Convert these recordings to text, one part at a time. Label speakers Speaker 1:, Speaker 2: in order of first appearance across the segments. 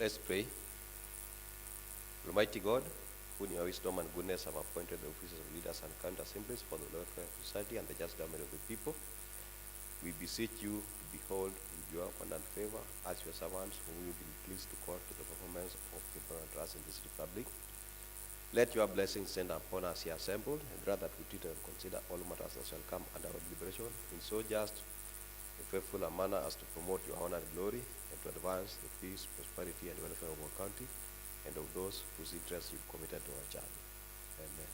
Speaker 1: Let's pray. Almighty God, who in your wisdom and goodness have appointed the offices of leaders and county assemblies for the welfare of society and the just government of the people, we beseech you to behold with your abundant favor as your servants whom you have been pleased to call to the performance of important trust in this republic. Let your blessings descend upon us here assembled, and grant that we treat and consider all matters that shall come under our deliberation in so just a faithful a manner as to promote your honor and glory, and to advance the peace, prosperity, and welfare of our country, and of those whose interests you've committed to our child. Amen.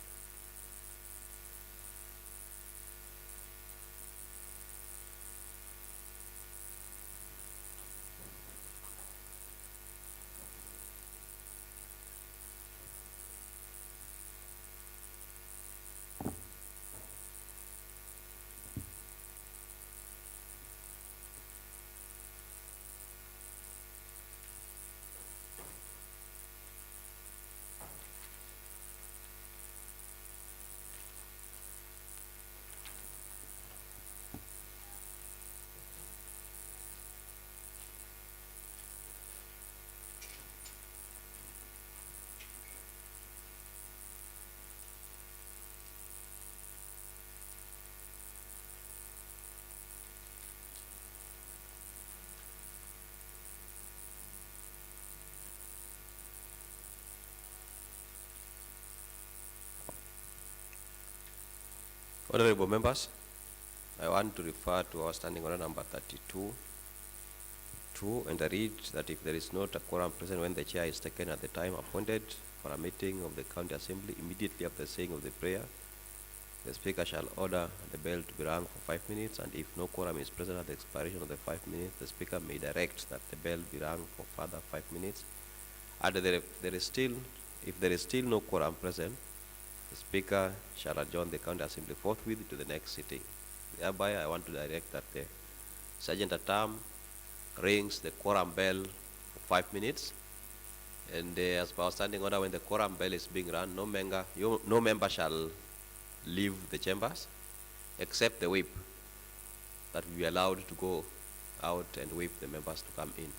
Speaker 1: Honorable members, I want to refer to our standing order number 32 and I read that if there is not a quorum present when the chair is taken at the time appointed for a meeting of the county assembly, immediately after the saying of the prayer, the speaker shall order the bell to be rung for 5 minutes, and if no quorum is present at the expiration of the 5 minutes, the speaker may direct that the bell be rung for further 5 minutes. And if there is still no quorum present, the speaker shall adjourn the county assembly forthwith to the next sitting. Thereby, I want to direct that the sergeant at arms rings the quorum bell for 5 minutes, and as per our standing order, when the quorum bell is being run, no member shall leave the chambers except the whip, that will be allowed to go out and whip the members to come in.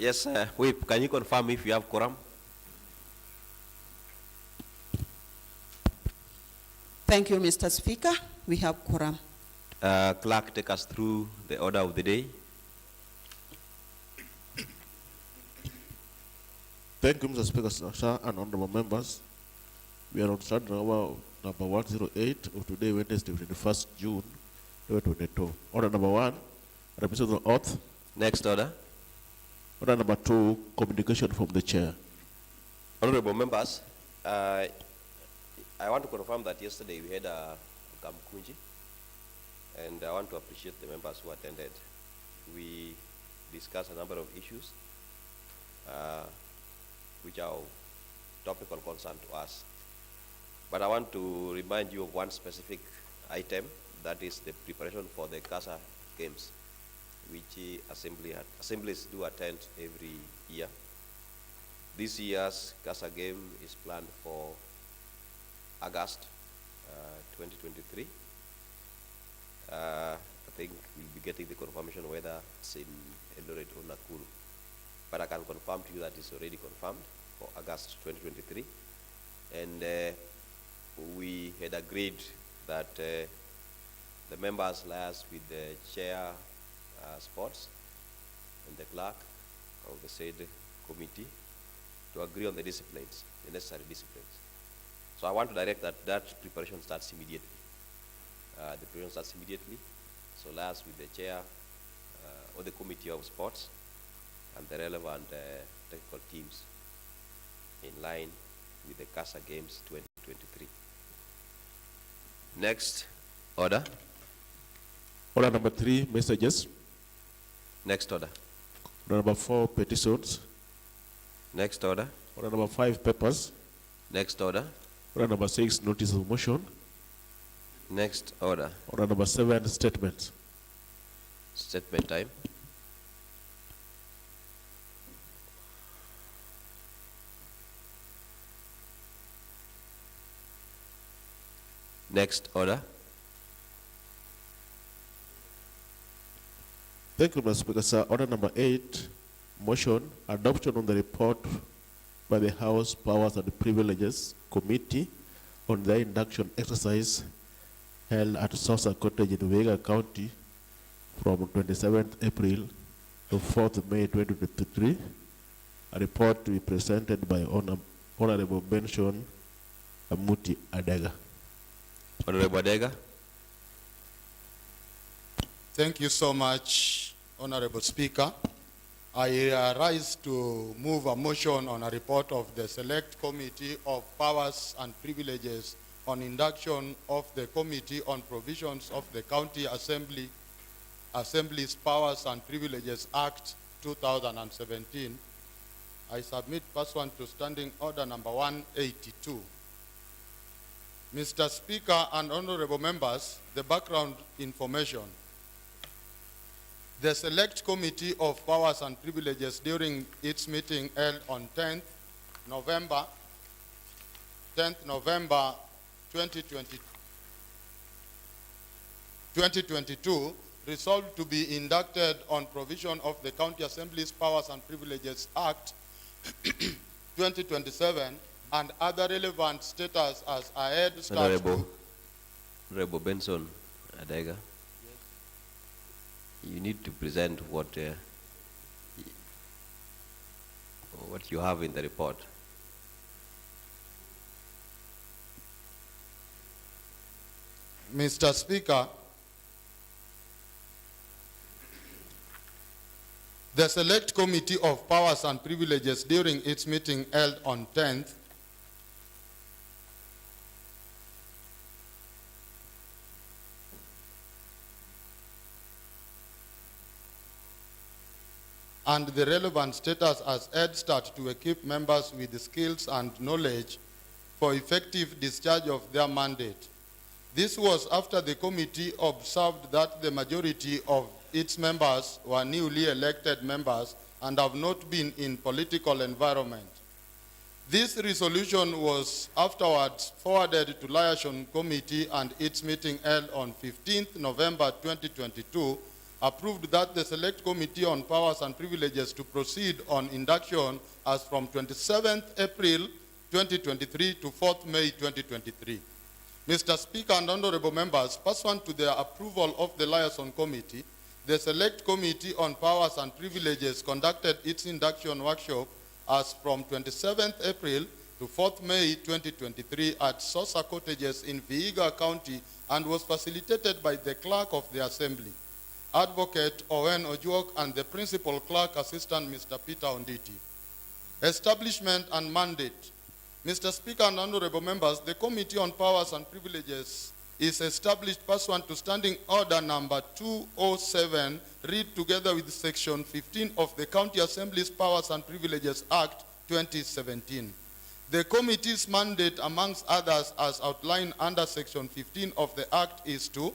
Speaker 1: Yes, Whip, can you confirm if you have quorum?
Speaker 2: Thank you, Mr. Speaker. We have quorum.
Speaker 1: Clerk, take us through the order of the day.
Speaker 3: Thank you, Mr. Speaker, sir, and honorable members. We are on standing order number 108 of today, Wednesday, 21st June, 2022. Order number 1, representation of oath.
Speaker 1: Next order.
Speaker 3: Order number 2, communication from the chair.
Speaker 1: Honorable members, I want to confirm that yesterday we had a Kamkunji, and I want to appreciate the members who attended. We discussed a number of issues which are of topical concern to us. But I want to remind you of one specific item, that is the preparation for the CASA games, which assemblies do attend every year. This year's CASA game is planned for August 2023. I think we'll be getting the confirmation whether it's in Eldoret or Nakuru. But I can confirm to you that it's already confirmed for August 2023. And we had agreed that the members liaise with the chair sports and the clerk of the said committee to agree on the disciplines, the necessary disciplines. So I want to direct that preparation starts immediately. The preparation starts immediately. So liaise with the chair or the committee of sports and the relevant technical teams in line with the CASA Games 2023. Next order.
Speaker 3: Order number 3, messages.
Speaker 1: Next order.
Speaker 3: Order number 4, petitions.
Speaker 1: Next order.
Speaker 3: Order number 5, papers.
Speaker 1: Next order.
Speaker 3: Order number 6, notice of motion.
Speaker 1: Next order.
Speaker 3: Order number 7, statements.
Speaker 1: Statement time. Next order.
Speaker 3: Thank you, Mr. Speaker, sir. Order number 8, motion, adoption on the report by the House Powers and Privileges Committee on the induction exercise held at Sosa Cottage in Vega County from 27th April to 4th May 2023. A report to be presented by Honorable Benson Amuti Adega.
Speaker 1: Honorable Adega.
Speaker 4: Thank you so much, Honorable Speaker. I rise to move a motion on a report of the Select Committee of Powers and Privileges on induction of the Committee on Provisions of the County Assembly's Powers and Privileges Act 2017. I submit pursuant to Standing Order number 182. Mr. Speaker and honorable members, the background information. The Select Committee of Powers and Privileges during its meeting held on 10th November 2022 resolved to be inducted on provision of the County Assembly's Powers and Privileges Act 2027 and other relevant status as a head start.
Speaker 1: Honorable Benson Adega. You need to present what you have in the report.
Speaker 4: Mr. Speaker, the Select Committee of Powers and Privileges during its meeting held on 10th and the relevant status as Head Start to equip members with the skills and knowledge for effective discharge of their mandate. This was after the committee observed that the majority of its members were newly elected members and have not been in political environment. This resolution was afterwards forwarded to Liaison Committee and its meeting held on 15th November 2022 approved that the Select Committee on Powers and Privileges to proceed on induction as from 27th April 2023 to 4th May 2023. Mr. Speaker and honorable members, pursuant to the approval of the Liaison Committee, the Select Committee on Powers and Privileges conducted its induction workshop as from 27th April to 4th May 2023 at Sosa Cottages in Vihiga County and was facilitated by the Clerk of the Assembly, Advocate Owen Ojuok, and the Principal Clerk Assistant, Mr. Peter Onditi. Establishment and mandate. Mr. Speaker and honorable members, the Committee on Powers and Privileges is established pursuant to Standing Order number 207, read together with Section 15 of the County Assembly's Powers and Privileges Act 2017. The committee's mandate, amongst others, as outlined under Section 15 of the Act, is to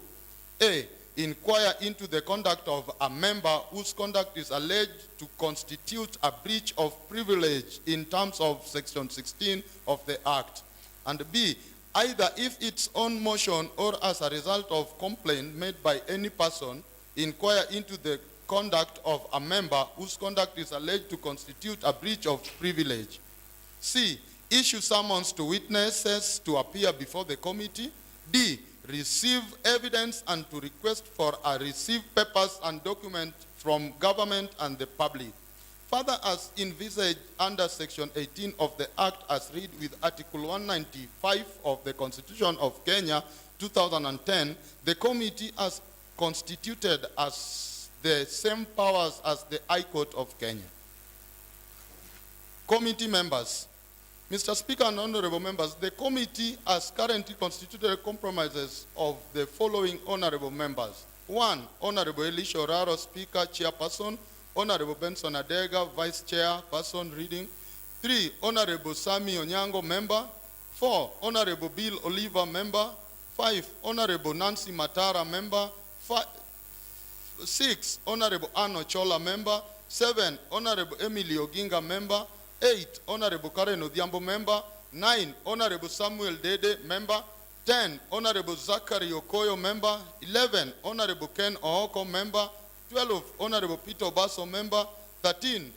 Speaker 4: A, inquire into the conduct of a member whose conduct is alleged to constitute a breach of privilege in terms of Section 16 of the Act, and B, either if its own motion or as a result of complaint made by any person, inquire into the conduct of a member whose conduct is alleged to constitute a breach of privilege. C, issue summons to witnesses to appear before the committee. D, receive evidence and to request for a receive papers and documents from government and the public. Further, as envisaged under Section 18 of the Act as read with Article 195 of the Constitution of Kenya 2010, the committee has constituted as the same powers as the High Court of Kenya. Committee members. Mr. Speaker and honorable members, the committee has currently constituted compromises of the following honorable members. 1, Honorable Elisha Oraro, Speaker, Chairperson. Honorable Benson Adega, Vice Chairperson, reading. 3, Honorable Sami Onyango, Member. 4, Honorable Bill Oliver, Member. 5, Honorable Nancy Matara, Member. 6, Honorable Anno Chola, Member. 7, Honorable Emily Oginga, Member. 8, Honorable Karen Odhiambo, Member. 9, Honorable Samuel Dede, Member. 10, Honorable Zachary Okoyo, Member. 11, Honorable Ken Ooko, Member. 12, Honorable Peter Obaso, Member. 13,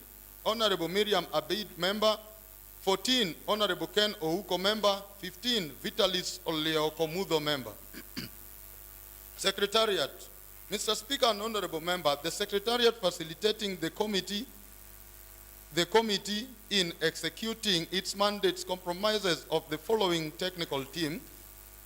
Speaker 4: Honorable Miriam Abid, Member. 14, Honorable Ken Ouko, Member. 15, Vitalis Oleokomudo, Member. Secretariat. Mr. Speaker and honorable member, the Secretariat facilitating the committee in executing its mandates compromises of the following technical team: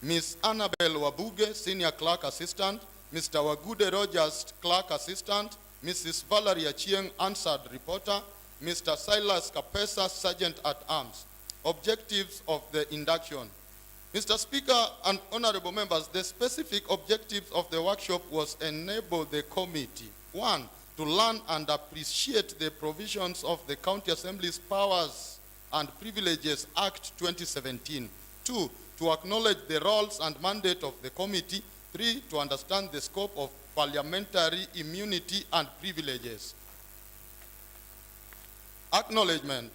Speaker 4: Ms. Annabel Wabuge, Senior Clerk Assistant; Mr. Wagude Rogers, Clerk Assistant; Mrs. Valeria Chieng, Answered Reporter; Mr. Silas Kapesa, Sergeant at Arms. Objectives of the induction. Mr. Speaker and honorable members, the specific objectives of the workshop was enable the committee: 1, to learn and appreciate the provisions of the County Assembly's Powers and Privileges Act 2017. 2, to acknowledge the roles and mandate of the committee. 3, to understand the scope of parliamentary immunity and privileges. Acknowledgement.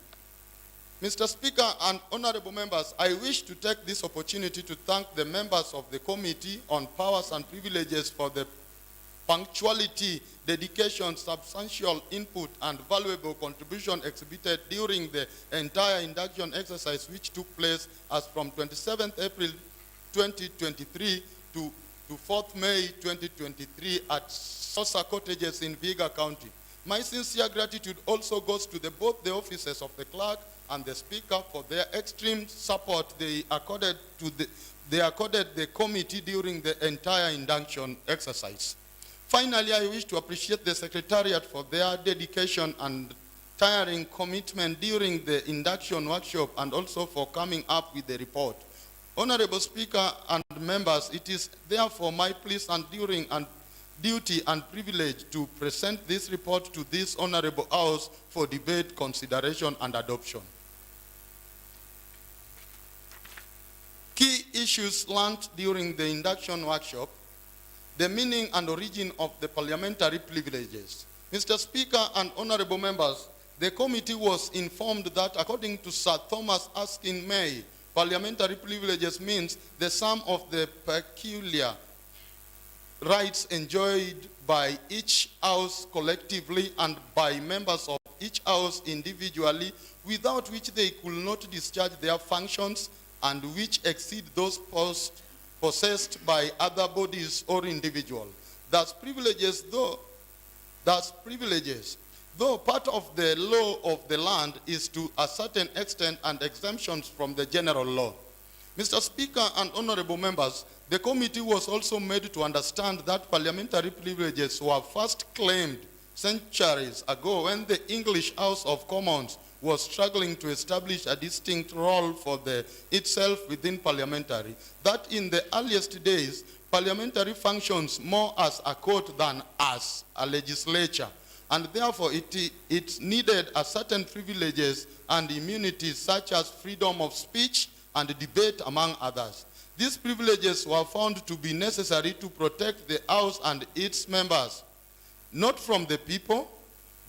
Speaker 4: Mr. Speaker and honorable members, I wish to take this opportunity to thank the members of the Committee on Powers and Privileges for the punctuality, dedication, substantial input, and valuable contribution exhibited during the entire induction exercise, which took place as from 27th April 2023 to 4th May 2023 at Sosa Cottages in Vihiga County. My sincere gratitude also goes to both the officers of the clerk and the speaker for their extreme support they accorded the committee during the entire induction exercise. Finally, I wish to appreciate the Secretariat for their dedication and tiring commitment during the induction workshop and also for coming up with the report. Honorable Speaker and members, it is therefore my pleasure and duty and privilege to present this report to this honorable House for debate, consideration, and adoption. Key issues learned during the induction workshop: the meaning and origin of the parliamentary privileges. Mr. Speaker and honorable members, the committee was informed that according to Sir Thomas Erskine May, parliamentary privileges means the sum of the peculiar rights enjoyed by each house collectively and by members of each house individually, without which they could not discharge their functions and which exceed those possessed by other bodies or individuals. Thus privileges, though part of the law of the land, is to a certain extent and exemptions from the general law. Mr. Speaker and honorable members, the committee was also made to understand that parliamentary privileges were first claimed centuries ago when the English House of Commons was struggling to establish a distinct role for itself within parliamentary. That in the earliest days, parliamentary functions more as a court than as a legislature, and therefore it needed a certain privileges and immunities such as freedom of speech and debate, among others. These privileges were found to be necessary to protect the House and its members, not from the people,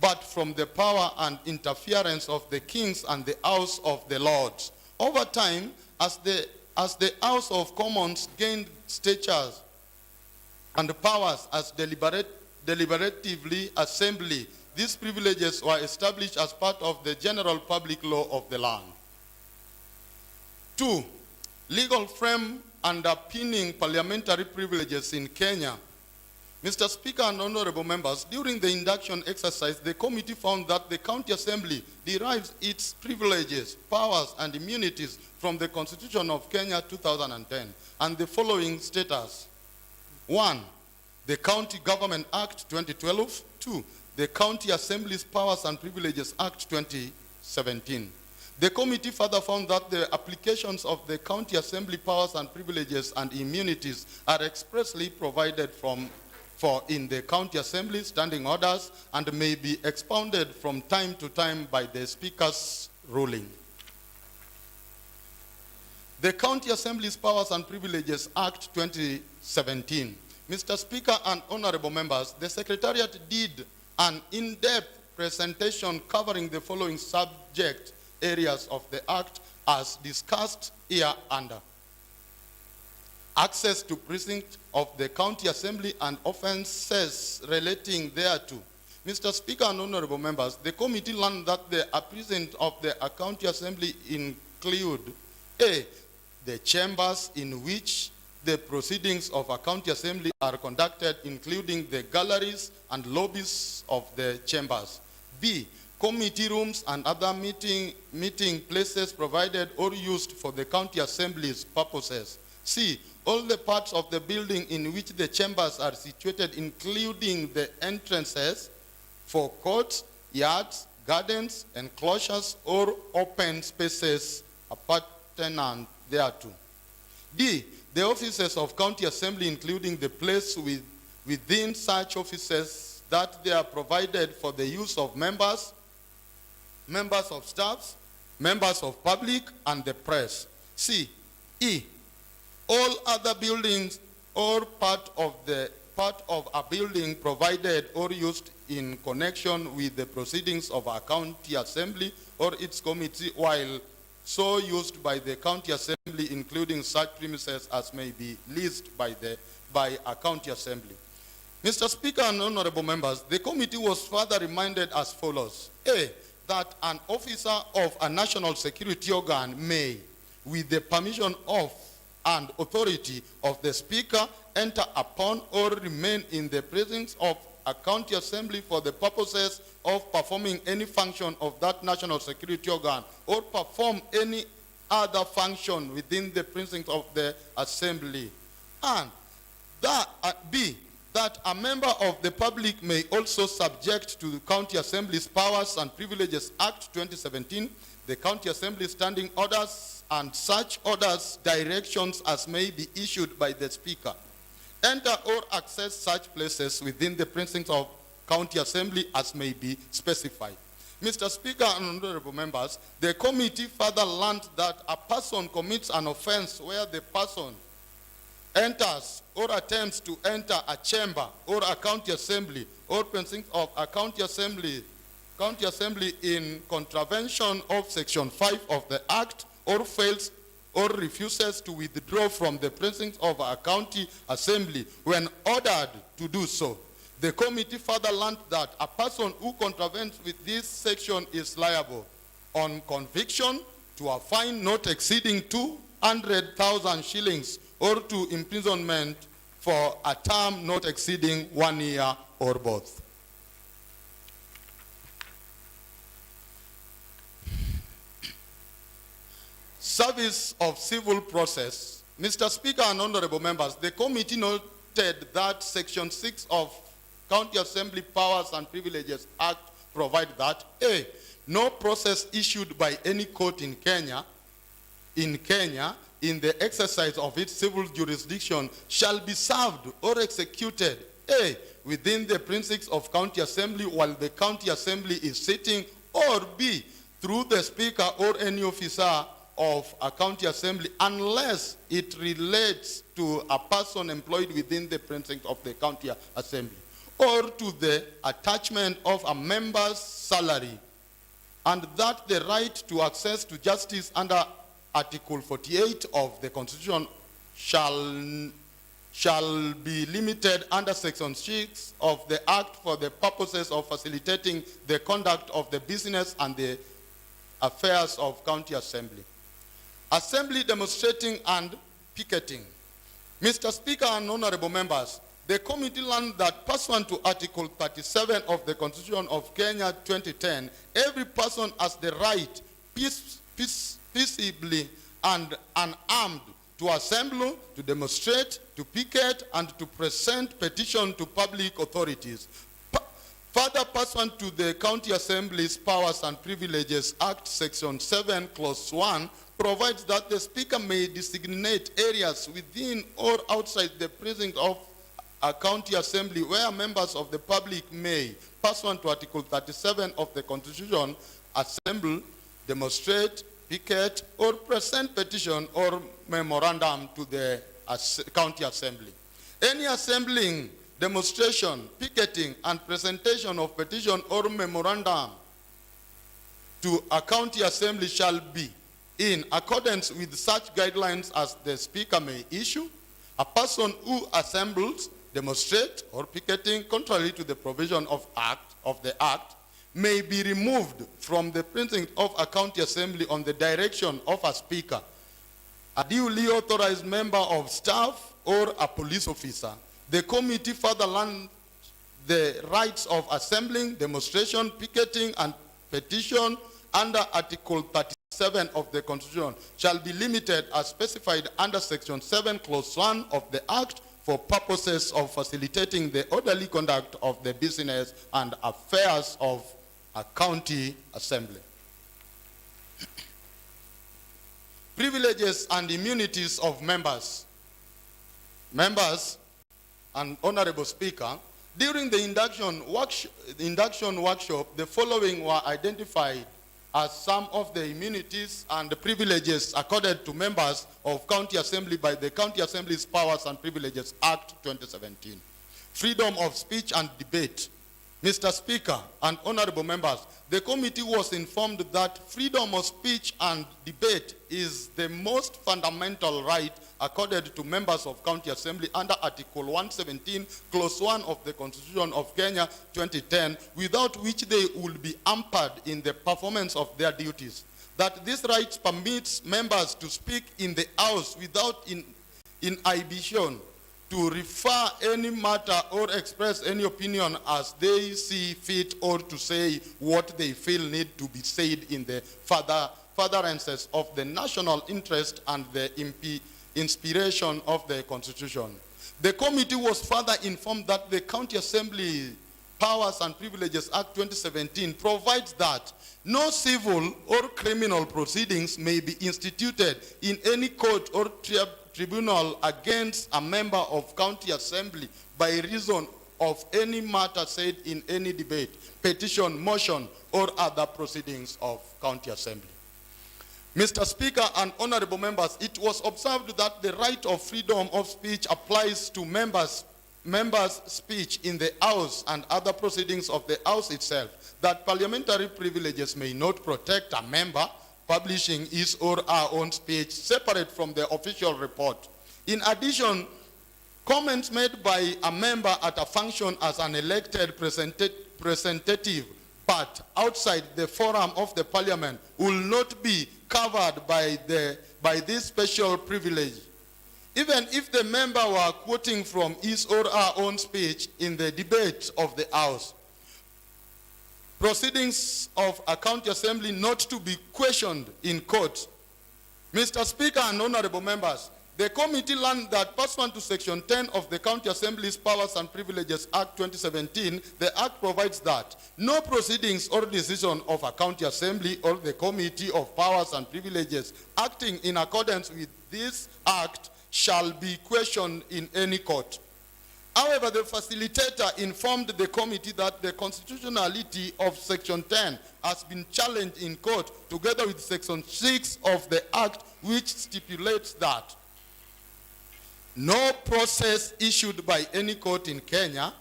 Speaker 4: but from the power and interference of the kings and the House of the Lords. Over time, as the House of Commons gained stature and powers as deliberatively assembly, these privileges were established as part of the general public law of the land. 2. Legal frame underpinning parliamentary privileges in Kenya. Mr. Speaker and honorable members, during the induction exercise, the committee found that the County Assembly derives its privileges, powers, and immunities from the Constitution of Kenya 2010, and the following status. 1. The County Government Act 2012. 2. The County Assembly's Powers and Privileges Act 2017. The committee further found that the applications of the County Assembly powers and privileges and immunities are expressly provided for in the County Assembly standing orders and may be expounded from time to time by the Speaker's ruling. The County Assembly's Powers and Privileges Act 2017. Mr. Speaker and honorable members, the Secretariat did an in-depth presentation covering the following subject areas of the Act as discussed here under. Access to precinct of the County Assembly and offenses relating thereto. Mr. Speaker and honorable members, the committee learned that the precinct of the County Assembly include A. The chambers in which the proceedings of a County Assembly are conducted, including the galleries and lobbies of the chambers. B. Committee rooms and other meeting places provided or used for the County Assembly's purposes. C. All the parts of the building in which the chambers are situated, including the entrances for courts, yards, gardens, enclosures, or open spaces appurtenant thereto. D. The offices of County Assembly, including the place within such offices that they are provided for the use of members of staffs, members of public, and the press. C. E. All other buildings or part of a building provided or used in connection with the proceedings of a County Assembly or its committee while so used by the County Assembly, including such premises as may be leased by a County Assembly. Mr. Speaker and honorable members, the committee was further reminded as follows. A. That an officer of a national security organ may, with the permission of and authority of the Speaker, enter upon or remain in the presence of a County Assembly for the purposes of performing any function of that national security organ or perform any other function within the precincts of the Assembly. And B. That a member of the public may also subject to the County Assembly's Powers and Privileges Act 2017, the County Assembly standing orders and such orders, directions as may be issued by the Speaker. Enter or access such places within the precincts of County Assembly as may be specified. Mr. Speaker and honorable members, the committee further learned that a person commits an offense where the person enters or attempts to enter a chamber or a County Assembly or precinct of a County Assembly in contravention of Section 5 of the Act or fails or refuses to withdraw from the precincts of a county assembly when ordered to do so. The committee further learned that a person who contravenes with this section is liable on conviction to a fine not exceeding 200,000 shillings or to imprisonment for a term not exceeding 1 year or both. Service of civil process. Mr. Speaker and honorable members, the committee noted that Section 6 of County Assembly Powers and Privileges Act provides that A, no process issued by any court in Kenya in the exercise of its civil jurisdiction shall be served or executed A, within the precincts of County Assembly while the County Assembly is sitting, or B, through the Speaker or any officer of a County Assembly unless it relates to a person employed within the precinct of the County Assembly or to the attachment of a member's salary, and that the right to access to justice under Article 48 of the Constitution shall be limited under Section 6 of the Act for the purposes of facilitating the conduct of the business and the affairs of County Assembly. Assembly demonstrating and picketing. Mr. Speaker and honorable members, the committee learned that pursuant to Article 37 of the Constitution of Kenya 2010, every person has the right peaceably and unarmed to assemble, to demonstrate, to picket, and to present petition to public authorities. Further, pursuant to the County Assembly's Powers and Privileges Act, Section 7, Clause 1, provides that the Speaker may designate areas within or outside the precinct of a County Assembly where members of the public may, pursuant to Article 37 of the Constitution, assemble, demonstrate, picket, or present petition or memorandum to the County Assembly. Any assembling, demonstration, picketing, and presentation of petition or memorandum to a County Assembly shall be in accordance with such guidelines as the Speaker may issue. A person who assembles, demonstrates, or picketing contrary to the provision of the Act may be removed from the precinct of a County Assembly on the direction of a Speaker, a duly authorized member of staff, or a police officer. The committee further learned the rights of assembling, demonstration, picketing, and petition under Article 37 of the Constitution shall be limited as specified under Section 7, Clause 1 of the Act for purposes of facilitating the orderly conduct of the business and affairs of a County Assembly. Privileges and immunities of members. Members and Honorable Speaker, during the induction workshop, the following were identified as some of the immunities and the privileges accorded to members of County Assembly by the County Assembly's Powers and Privileges Act 2017. Freedom of speech and debate. Mr. Speaker and honorable members, the committee was informed that freedom of speech and debate is the most fundamental right accorded to members of County Assembly under Article 117, Clause 1 of the Constitution of Kenya 2010, without which they will be hampered in the performance of their duties. That this right permits members to speak in the House without inhibition, to refer any matter or express any opinion as they see fit, or to say what they feel need to be said in the furtherances of the national interest and the inspiration of the Constitution. The committee was further informed that the County Assembly Powers and Privileges Act 2017 provides that no civil or criminal proceedings may be instituted in any court or tribunal against a member of County Assembly by reason of any matter said in any debate, petition, motion, or other proceedings of County Assembly. Mr. Speaker and honorable members, it was observed that the right of freedom of speech applies to members' speech in the House and other proceedings of the House itself, that parliamentary privileges may not protect a member publishing his or her own speech separate from the official report. In addition, comments made by a member at a function as an elected representative but outside the forum of the parliament will not be covered by this special privilege. Even if the member were quoting from his or her own speech in the debate of the House. Proceedings of a county assembly not to be questioned in court. Mr. Speaker and honorable members, the committee learned that pursuant to Section 10 of the County Assembly's Powers and Privileges Act 2017, the Act provides that no proceedings or decision of a county assembly or the Committee of Powers and Privileges acting in accordance with this Act shall be questioned in any court. However, the facilitator informed the committee that the constitutionality of Section 10 has been challenged in court together with Section 6 of the Act, which stipulates that no process issued by any court in Kenya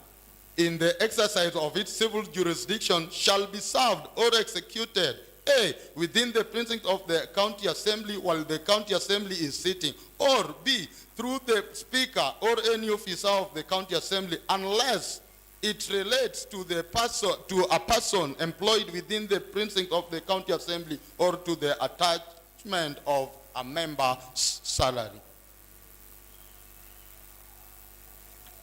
Speaker 4: in the exercise of its civil jurisdiction shall be served or executed A, within the precincts of the county assembly while the county assembly is sitting, or B, through the speaker or any officer of the county assembly, unless it relates to a person employed within the precinct of the county assembly or to the attachment of a member's salary.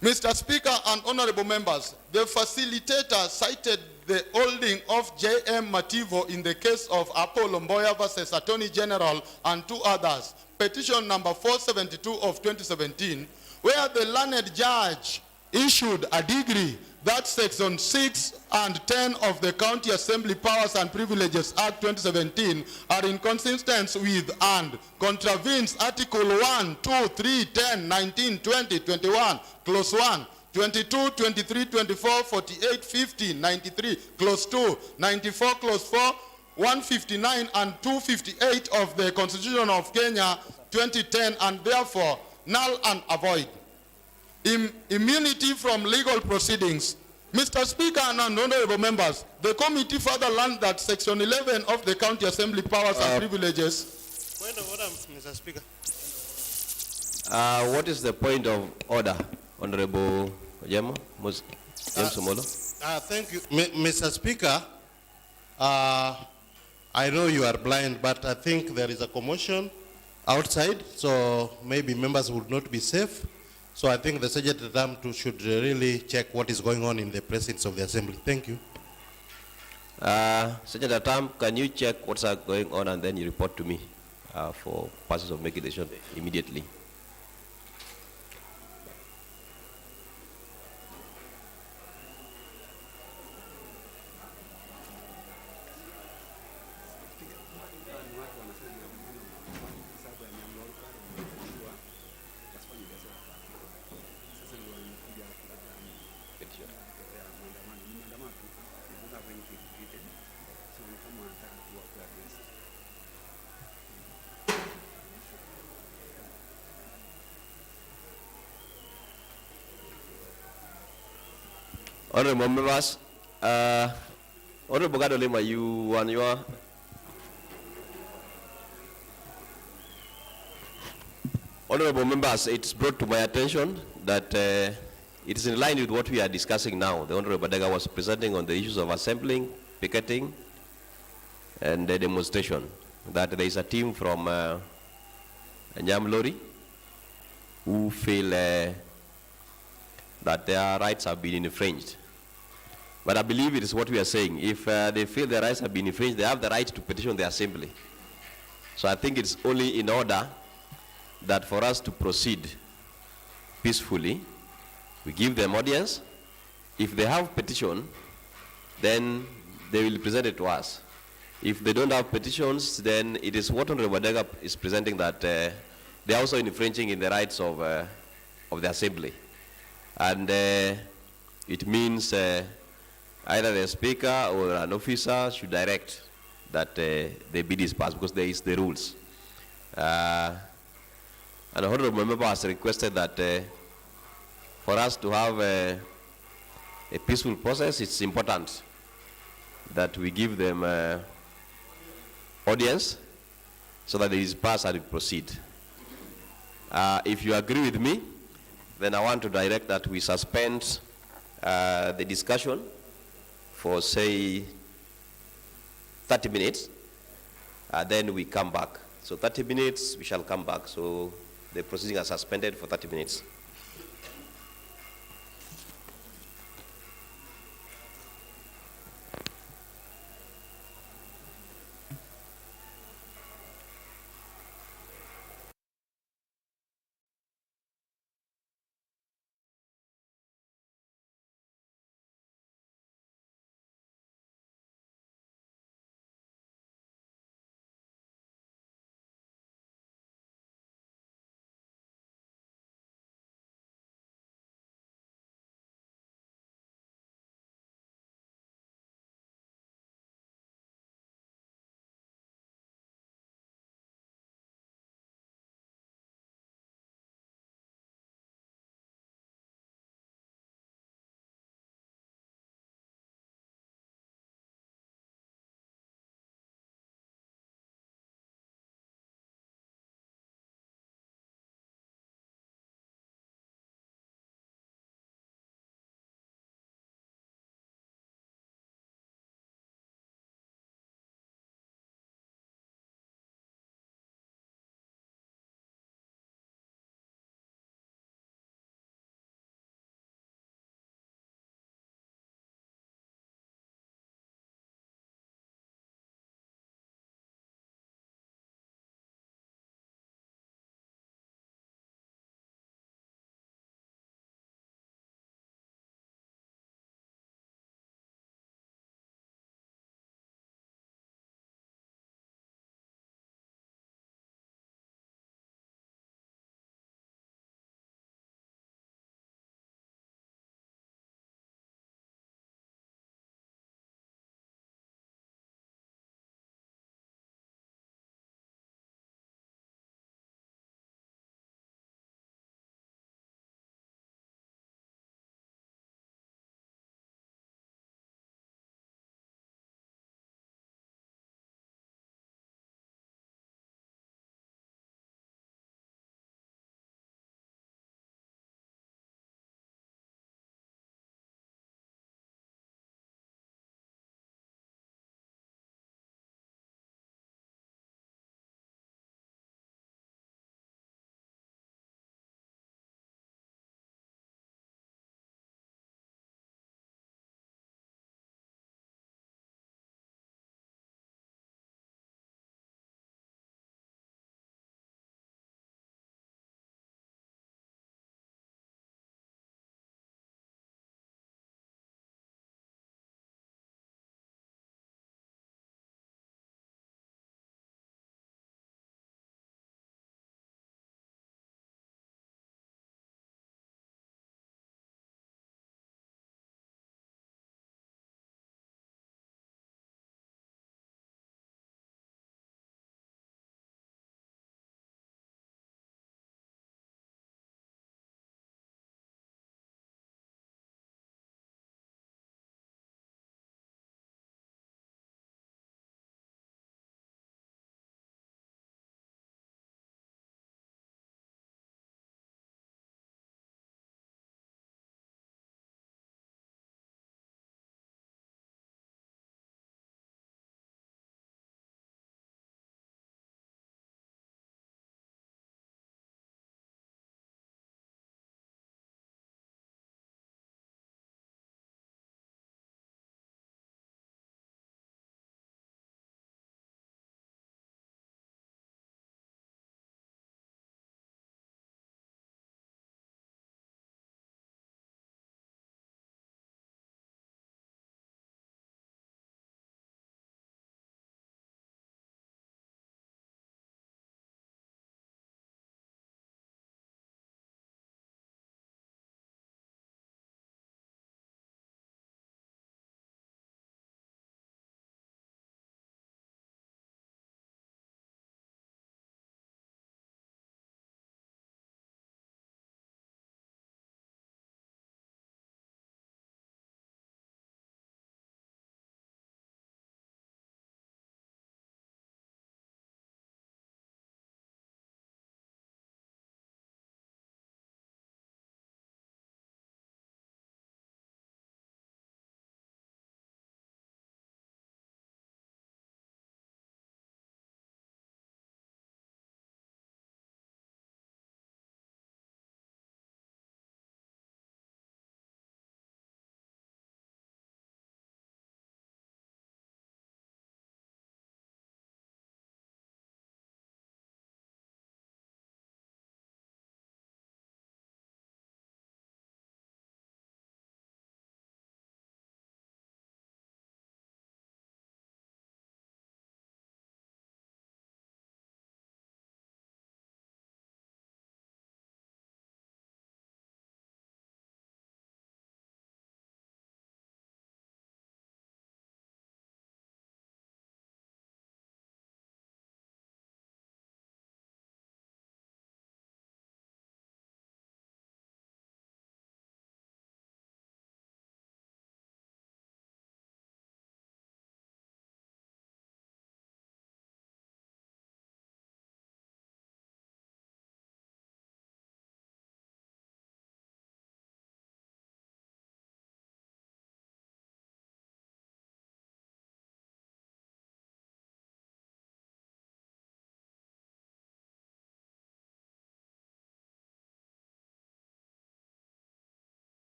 Speaker 4: Mr. Speaker and honorable members, the facilitator cited the holding of J.M. Mativo in the case of Apollo Mboya versus Attorney General and two others, petition number 472 of 2017, where the learned judge issued a decree that Section 6 and 10 of the County Assembly Powers and Privileges Act 2017 are inconsistent with and contravenes Article 1, 2, 3, 10, 19, 20, 21, Clause 1, 22, 23, 24, 48, 50, 93, Clause 2, 94, Clause 4, 159 and 258 of the Constitution of Kenya 2010, and therefore null and void. Immunity from legal proceedings. Mr. Speaker and honorable members, the committee further learned that Section 11 of the County Assembly Powers and Privileges.
Speaker 5: Point of order, Mr. Speaker.
Speaker 1: What is the point of order, Honorable James Omolo?
Speaker 5: Thank you, Mr. Speaker. I know you are blind, but I think there is a commotion outside, so maybe members would not be safe. So I think the Secretary should really check what is going on in the precincts of the Assembly. Thank you.
Speaker 1: Secretary Tam, can you check what's going on and then you report to me for purposes of making a decision immediately? Honorable members, Honorable Gadolema, you and your honorable members, it's brought to my attention that it is in line with what we are discussing now. The Honorable Badega was presenting on the issues of assembling, picketing, and the demonstration. That there is a team from Nyamlori who feel that their rights have been infringed. But I believe it is what we are saying. If they feel their rights have been infringed, they have the right to petition the assembly. So I think it's only in order that for us to proceed peacefully, we give them audience. If they have petition, then they will present it to us. If they don't have petitions, then it is what Honorable Badega is presenting, that they are also infringing in the rights of the assembly. And it means either the speaker or an officer should direct that the bid is passed, because there is the rules. And the honorable member has requested that for us to have a peaceful process, it's important that we give them audience so that it is passed and we proceed. If you agree with me, then I want to direct that we suspend the discussion for, say, 30 minutes, then we come back. So 30 minutes, we shall come back. So the proceedings are suspended for 30 minutes.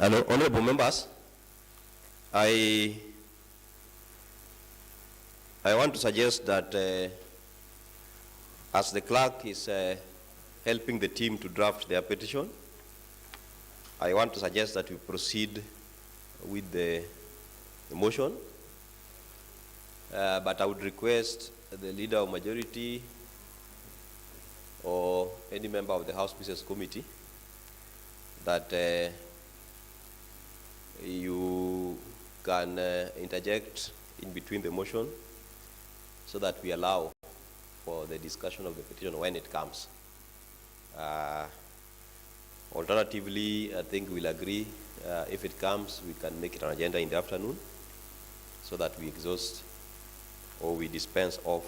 Speaker 1: Hello, honorable members. I want to suggest that as the clerk is helping the team to draft their petition, I want to suggest that we proceed with the motion. But I would request the leader of majority or any member of the House Business Committee that you can interject in between the motion so that we allow for the discussion of the petition when it comes. Alternatively, I think we'll agree if it comes, we can make it an agenda in the afternoon so that we exhaust or we dispense off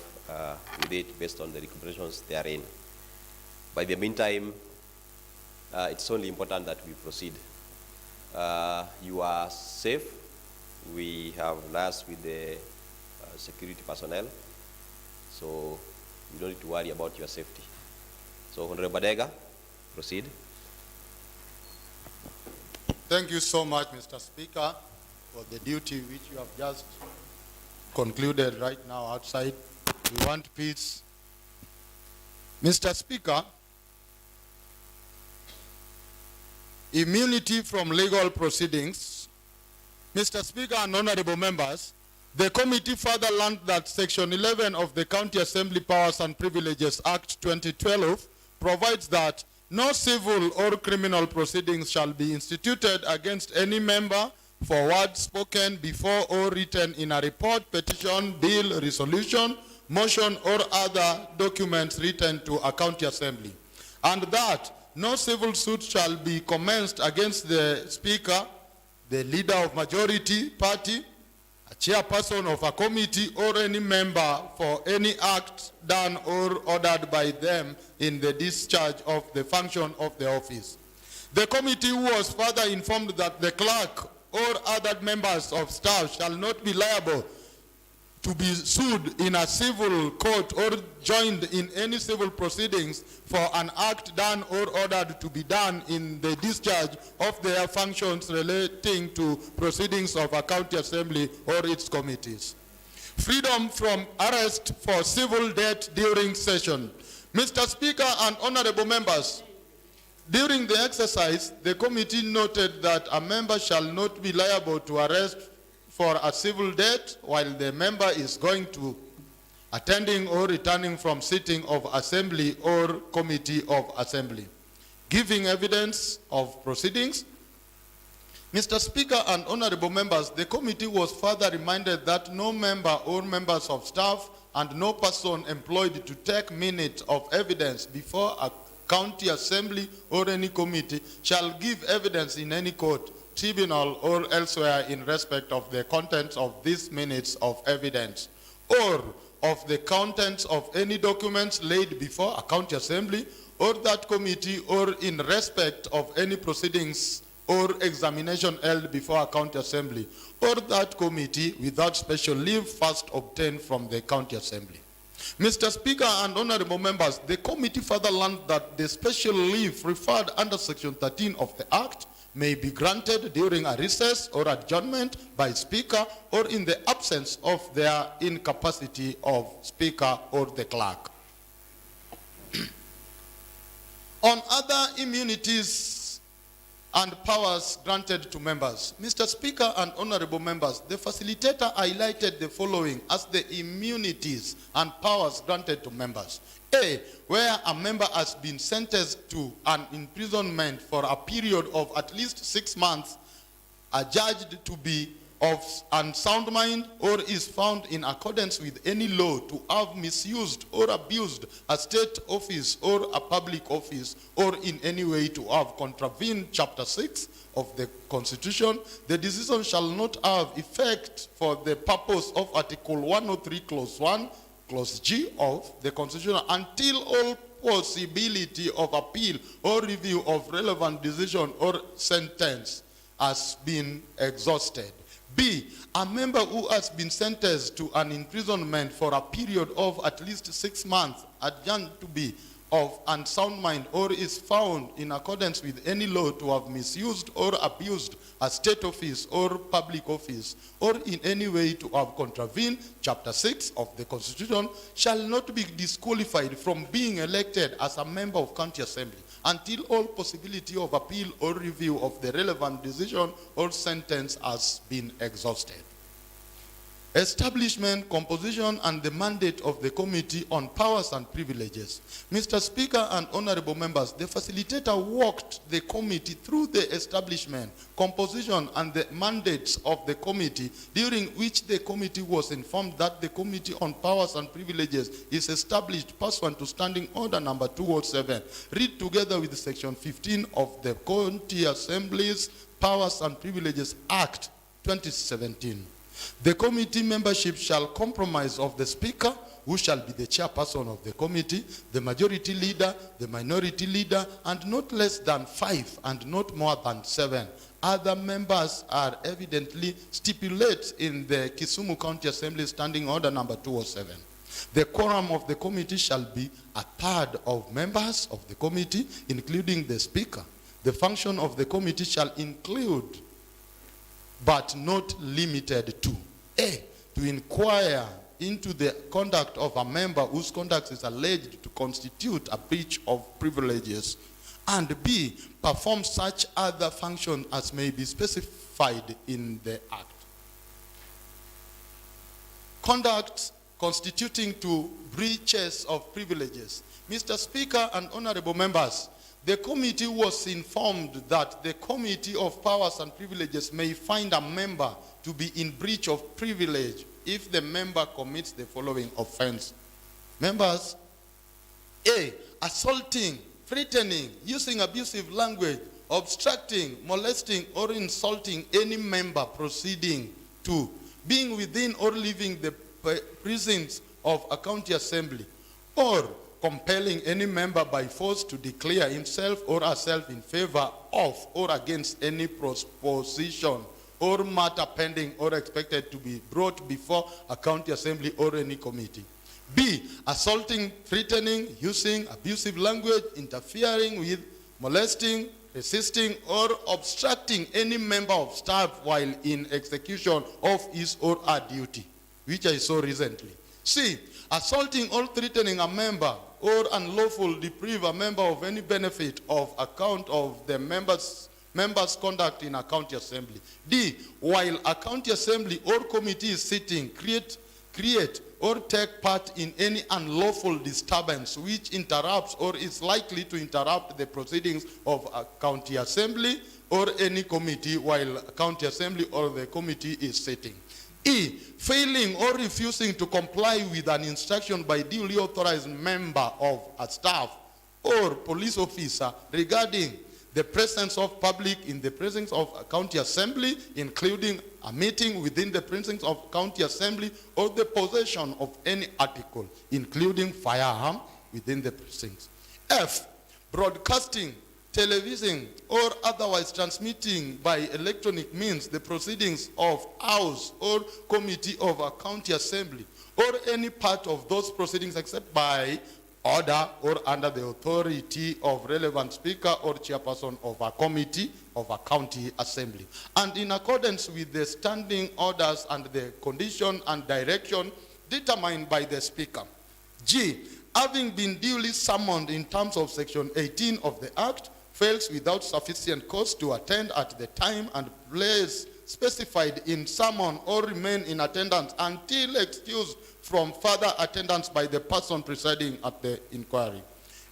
Speaker 1: with it based on the recommendations therein. By the meantime, it's only important that we proceed. You are safe. We have liaised with the security personnel, so you don't need to worry about your safety. So, Honorable Badega, proceed.
Speaker 4: Thank you so much, Mr. Speaker, for the duty which you have just concluded right now outside. We want peace. Mr. Speaker, immunity from legal proceedings. Mr. Speaker and honorable members, the committee further learned that Section 11 of the County Assembly Powers and Privileges Act 2012 provides that no civil or criminal proceedings shall be instituted against any member for words spoken before or written in a report, petition, bill, resolution, motion, or other documents written to a county assembly, and that no civil suit shall be commenced against the speaker, the leader of majority party, a chairperson of a committee, or any member for any act done or ordered by them in the discharge of the function of the office. The committee was further informed that the clerk or other members of staff shall not be liable to be sued in a civil court or joined in any civil proceedings for an act done or ordered to be done in the discharge of their functions relating to proceedings of a county assembly or its committees. Freedom from arrest for civil debt during session. Mr. Speaker and honorable members, during the exercise, the committee noted that a member shall not be liable to arrest for a civil debt while the member is going to attending or returning from sitting of assembly or committee of assembly. Giving evidence of proceedings. Mr. Speaker and honorable members, the committee was further reminded that no member or members of staff and no person employed to take minutes of evidence before a county assembly or any committee shall give evidence in any court, tribunal, or elsewhere in respect of the contents of these minutes of evidence or of the contents of any documents laid before a county assembly or that committee or in respect of any proceedings or examination held before a county assembly or that committee without special leave first obtained from the county assembly. Mr. Speaker and honorable members, the committee further learned that the special leave referred under Section 13 of the Act may be granted during a recess or adjournment by Speaker or in the absence of their incapacity of Speaker or the clerk. On other immunities and powers granted to members, Mr. Speaker and honorable members, the facilitator highlighted the following as the immunities and powers granted to members. A, where a member has been sentenced to an imprisonment for a period of at least 6 months, adjudged to be of unsound mind, or is found in accordance with any law to have misused or abused a state office or a public office, or in any way to have contravened Chapter 6 of the Constitution, the decision shall not have effect for the purpose of Article 103, Clause 1, Clause G of the Constitution until all possibility of appeal or review of relevant decision or sentence has been exhausted. B, a member who has been sentenced to an imprisonment for a period of at least 6 months, adjourned to be of unsound mind or is found in accordance with any law to have misused or abused a state office or public office, or in any way to have contravened Chapter 6 of the Constitution, shall not be disqualified from being elected as a member of County Assembly until all possibility of appeal or review of the relevant decision or sentence has been exhausted. Establishment, composition, and the mandate of the Committee on Powers and Privileges. Mr. Speaker and honorable members, the facilitator walked the committee through the establishment, composition, and the mandates of the committee, during which the committee was informed that the Committee on Powers and Privileges is established pursuant to Standing Order number 207, read together with Section 15 of the County Assembly's Powers and Privileges Act 2017. The committee membership shall comprise of the Speaker, who shall be the chairperson of the committee, the majority leader, the minority leader, and not less than 5 and not more than 7. Other members are evidently stipulated in the Kisumu County Assembly Standing Order number 207. The quorum of the committee shall be a third of members of the committee, including the Speaker. The function of the committee shall include, but not limited to: A, to inquire into the conduct of a member whose conduct is alleged to constitute a breach of privileges, and B, perform such other function as may be specified in the Act. Conduct constituting to breaches of privileges. Mr. Speaker and honorable members, the committee was informed that the Committee of Powers and Privileges may find a member to be in breach of privilege if the member commits the following offense. Members: A, assaulting, threatening, using abusive language, obstructing, molesting, or insulting any member proceeding. 2, being within or leaving the precincts of a county assembly, or compelling any member by force to declare himself or herself in favor of or against any proposition or matter pending or expected to be brought before a county assembly or any committee. B, assaulting, threatening, using abusive language, interfering with, molesting, resisting, or obstructing any member of staff while in execution of his or her duty, which I saw recently. C, assaulting or threatening a member or unlawful deprive a member of any benefit of account of the member's conduct in a county assembly. D, while a county assembly or committee is sitting, create or take part in any unlawful disturbance which interrupts or is likely to interrupt the proceedings of a county assembly or any committee while a county assembly or the committee is sitting. E, failing or refusing to comply with an instruction by duly authorized member of a staff or police officer regarding the presence of public in the presence of a county assembly, including a meeting within the precincts of county assembly, or the possession of any article, including firearm, within the precincts. F, broadcasting, televising, or otherwise transmitting by electronic means the proceedings of house or committee of a county assembly, or any part of those proceedings except by order or under the authority of relevant speaker or chairperson of a committee of a county assembly, and in accordance with the standing orders and the condition and direction determined by the speaker. G, having been duly summoned in terms of Section 18 of the Act, fails without sufficient cause to attend at the time and place specified in summon or remain in attendance until excused from further attendance by the person presiding at the inquiry.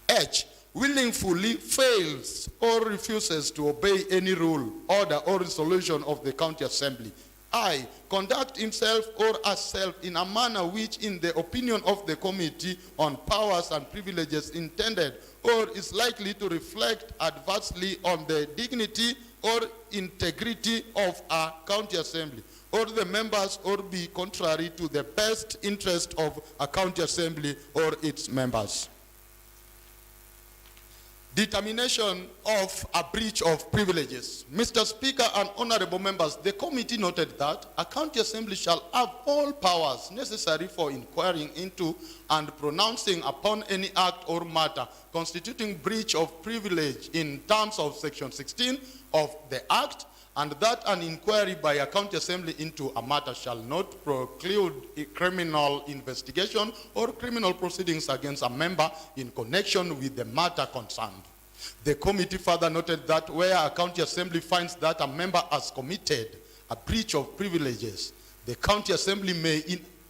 Speaker 4: H, willingly fails or refuses to obey any rule, order, or resolution of the county assembly. I, conduct himself or herself in a manner which, in the opinion of the Committee on Powers and Privileges, intended or is likely to reflect adversely on the dignity or integrity of a county assembly or the members, or be contrary to the best interest of a county assembly or its members. Determination of a breach of privileges. Mr. Speaker and honorable members, the committee noted that a county assembly shall have all powers necessary for inquiring into and pronouncing upon any act or matter constituting breach of privilege in terms of section 16 of the act, and that an inquiry by a county assembly into a matter shall not preclude a criminal investigation or criminal proceedings against a member in connection with the matter concerned. The committee further noted that where a county assembly finds that a member has committed a breach of privileges, the county assembly may,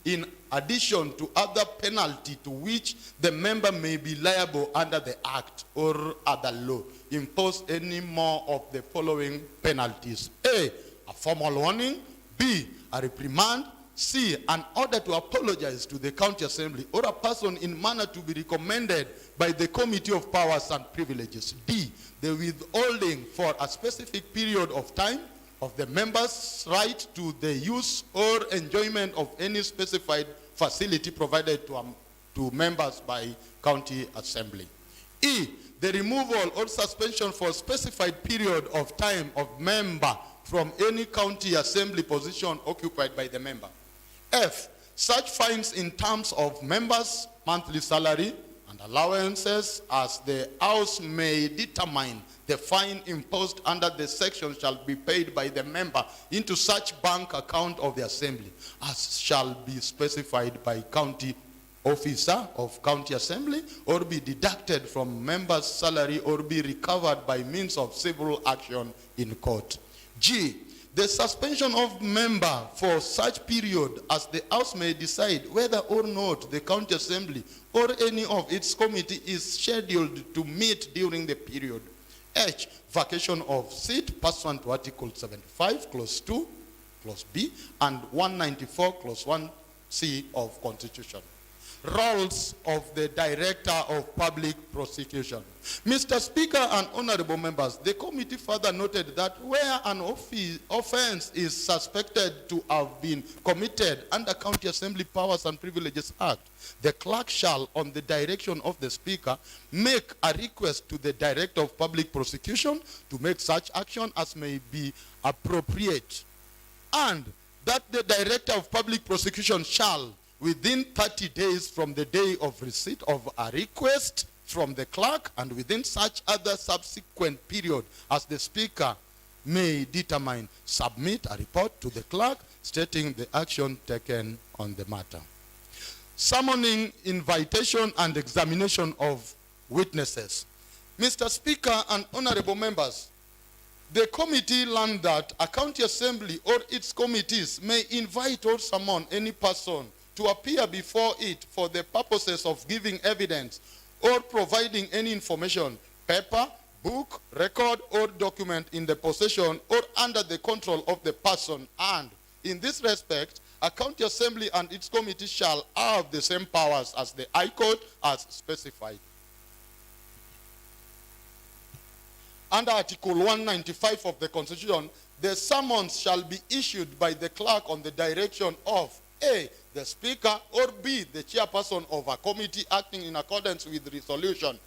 Speaker 4: in addition to other penalty to which the member may be liable under the act or other law, impose any more of the following penalties: A formal warning; B, a reprimand; C, an order to apologize to the county assembly or a person in manner to be recommended by the Committee of Powers and Privileges; D, the withholding for a specific period of time of the member's right to the use or enjoyment of any specified facility provided to members by county assembly; E, the removal or suspension for a specified period of time of member from any county assembly position occupied by the member; F, such fines in terms of members' monthly salary and allowances as the House may determine. The fine imposed under the section shall be paid by the member into such bank account of the assembly as shall be specified by county officer of county assembly, or be deducted from member's salary, or be recovered by means of civil action in court. G, the suspension of member for such period as the House may decide whether or not the county assembly or any of its committee is scheduled to meet during the period. H, vacation of seat pursuant to Article 75, Clause 2, Clause B, and 194, Clause 1C of Constitution. Roles of the Director of Public Prosecution. Mr. Speaker and honorable members, the committee further noted that where an offense is suspected to have been committed under County Assembly Powers and Privileges Act, the clerk shall, on the direction of the Speaker, make a request to the Director of Public Prosecution to make such action as may be appropriate, and that the Director of Public Prosecution shall, within 30 days from the day of receipt of a request from the clerk, and within such other subsequent period as the Speaker may determine, submit a report to the clerk stating the action taken on the matter. Summoning, invitation, and examination of witnesses. Mr. Speaker and honorable members, the committee learned that a county assembly or its committees may invite or summon any person to appear before it for the purposes of giving evidence or providing any information, paper, book, record, or document in the possession or under the control of the person, and in this respect, a county assembly and its committee shall have the same powers as the High Court as specified. Under Article 195 of the Constitution, the summons shall be issued by the clerk on the direction of A, the Speaker, or B, the chairperson of a committee acting in accordance with resolution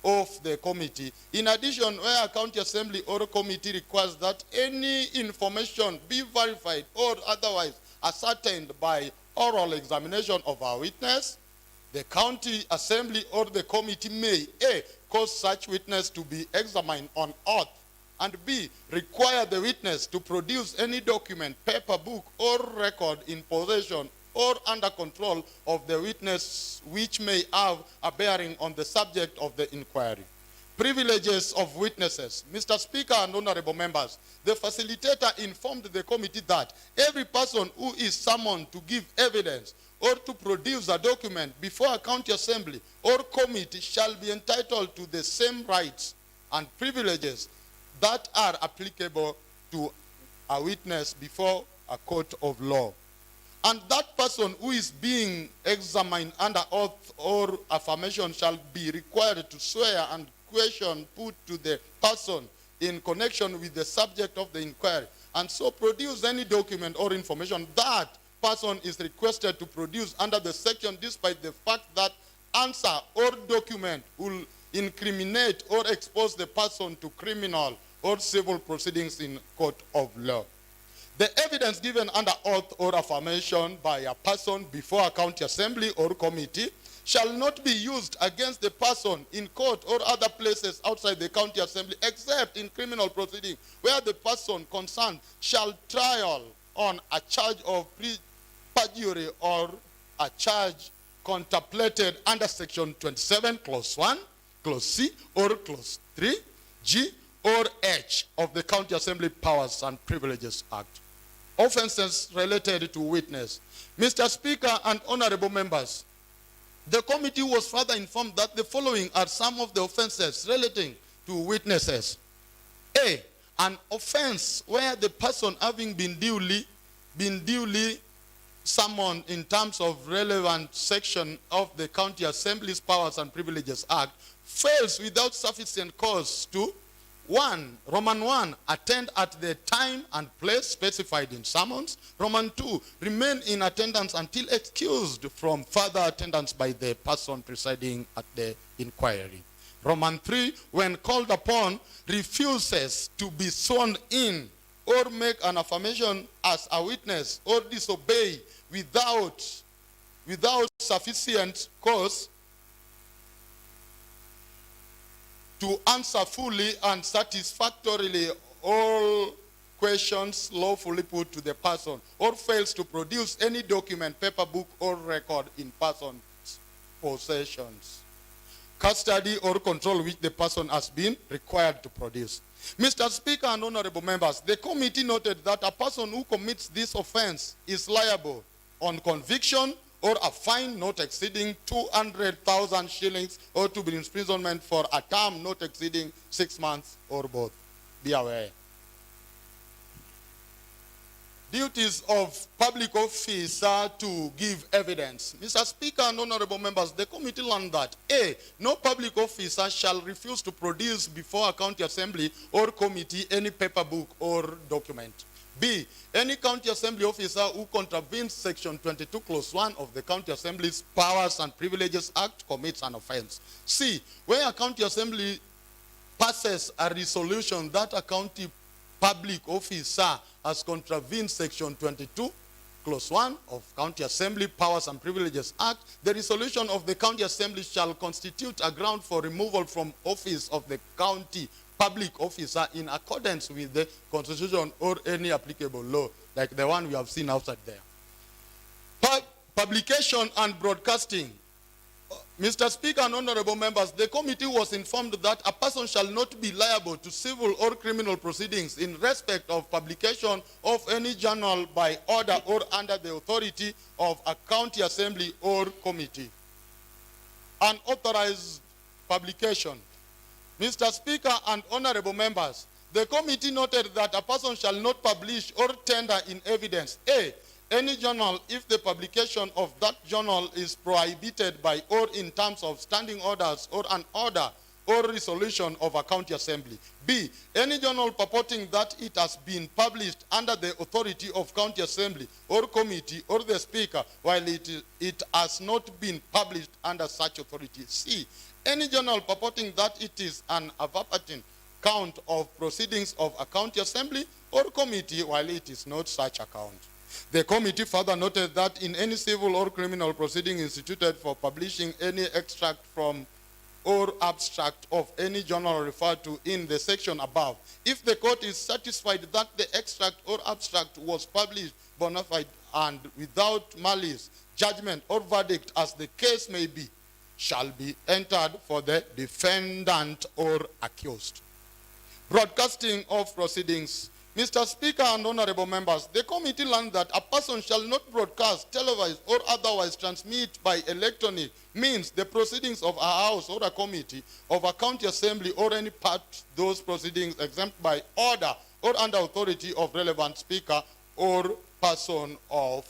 Speaker 4: of the committee. In addition, where a county assembly or a committee requires that any information be verified or otherwise ascertained by oral examination of a witness, the county assembly or the committee may A, cause such witness to be examined on oath, and B, require the witness to produce any document, paper, book, or record in possession or under control of the witness which may have a bearing on the subject of the inquiry. Privileges of witnesses. Mr. Speaker and honorable members, the facilitator informed the committee that every person who is summoned to give evidence or to produce a document before a county assembly or committee shall be entitled to the same rights and privileges that are applicable to a witness before a court of law. And that person who is being examined under oath or affirmation shall be required to swear and question put to the person in connection with the subject of the inquiry, and so produce any document or information that person is requested to produce under the section, despite the fact that answer or document will incriminate or expose the person to criminal or civil proceedings in court of law. The evidence given under oath or affirmation by a person before a county assembly or committee shall not be used against the person in court or other places outside the county assembly, except in criminal proceeding, where the person concerned shall trial on a charge of perjury or a charge contemplated under section 27, clause 1, clause C, or clause 3, G, or H of the County Assembly Powers and Privileges Act. Offenses related to witness. Mr. Speaker and honorable members, the committee was further informed that the following are some of the offenses relating to witnesses. A, an offense where the person having been duly summoned in terms of relevant section of the County Assembly's Powers and Privileges Act fails without sufficient cause to 1, Roman 1, attend at the time and place specified in summons. Roman 2, remain in attendance until excused from further attendance by the person presiding at the inquiry. Roman 3, when called upon, refuses to be sworn in or make an affirmation as a witness or disobey without sufficient cause to answer fully and satisfactorily all questions lawfully put to the person, or fails to produce any document, paper, book, or record in person's possessions, custody, or control which the person has been required to produce. Mr. Speaker and honorable members, the committee noted that a person who commits this offense is liable on conviction or a fine not exceeding 200,000 shillings or to be imprisonment for a term not exceeding 6 months or both. Be aware. Duties of public officer to give evidence. Mr. Speaker and honorable members, the committee learned that A, no public officer shall refuse to produce before a county assembly or committee any paper, book, or document. B, any county assembly officer who contravenes section 22 clause 1 of the County Assembly's Powers and Privileges Act commits an offense. C, where a county assembly passes a resolution that a county public officer has contravened section 22 clause 1 of County Assembly Powers and Privileges Act, the resolution of the county assembly shall constitute a ground for removal from office of the county public officer in accordance with the Constitution or any applicable law, like the one we have seen outside there. Publication and broadcasting. Mr. Speaker and honorable members, the committee was informed that a person shall not be liable to civil or criminal proceedings in respect of publication of any journal by order or under the authority of a county assembly or committee. Unauthorized publication. Mr. Speaker and honorable members, the committee noted that a person shall not publish or tender in evidence A, any journal if the publication of that journal is prohibited by or in terms of standing orders or an order or resolution of a county assembly. B, any journal purporting that it has been published under the authority of county assembly or committee or the speaker while it has not been published under such authority. C, any journal purporting that it is an verbatim count of proceedings of a county assembly or committee while it is not such account. The committee further noted that in any civil or criminal proceeding instituted for publishing any extract from or abstract of any journal referred to in the section above, if the court is satisfied that the extract or abstract was published bona fide and without malice, judgment, or verdict, as the case may be, shall be entered for the defendant or accused. Broadcasting of proceedings. Mr. Speaker and honorable members, the committee learned that a person shall not broadcast, televise, or otherwise transmit by electronic means the proceedings of a house or a committee of a county assembly or any part those proceedings exempt by order or under authority of relevant speaker or person of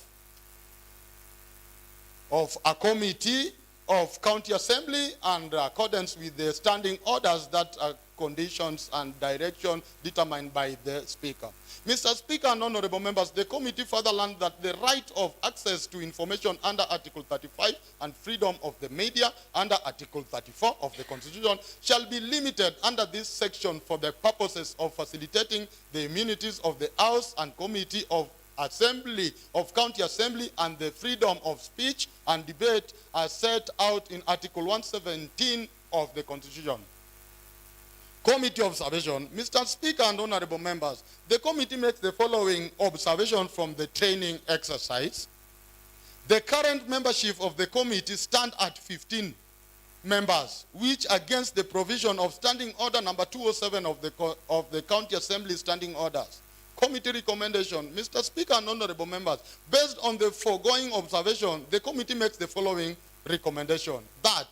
Speaker 4: a committee of County Assembly and accordance with the standing orders that are conditions and direction determined by the Speaker. Mr. Speaker and honorable members, the committee further learned that the right of access to information under Article 35 and freedom of the media under Article 34 of the Constitution shall be limited under this section for the purposes of facilitating the immunities of the House and Committee of Assembly of County Assembly and the freedom of speech and debate as set out in Article 117 of the Constitution. Committee observation. Mr. Speaker and honorable members, the committee makes the following observation from the training exercise. The current membership of the committee stand at 15 members, which against the provision of Standing Order number 207 of the County Assembly Standing Orders. Committee recommendation. Mr. Speaker and honorable members, based on the foregoing observation, the committee makes the following recommendation. That,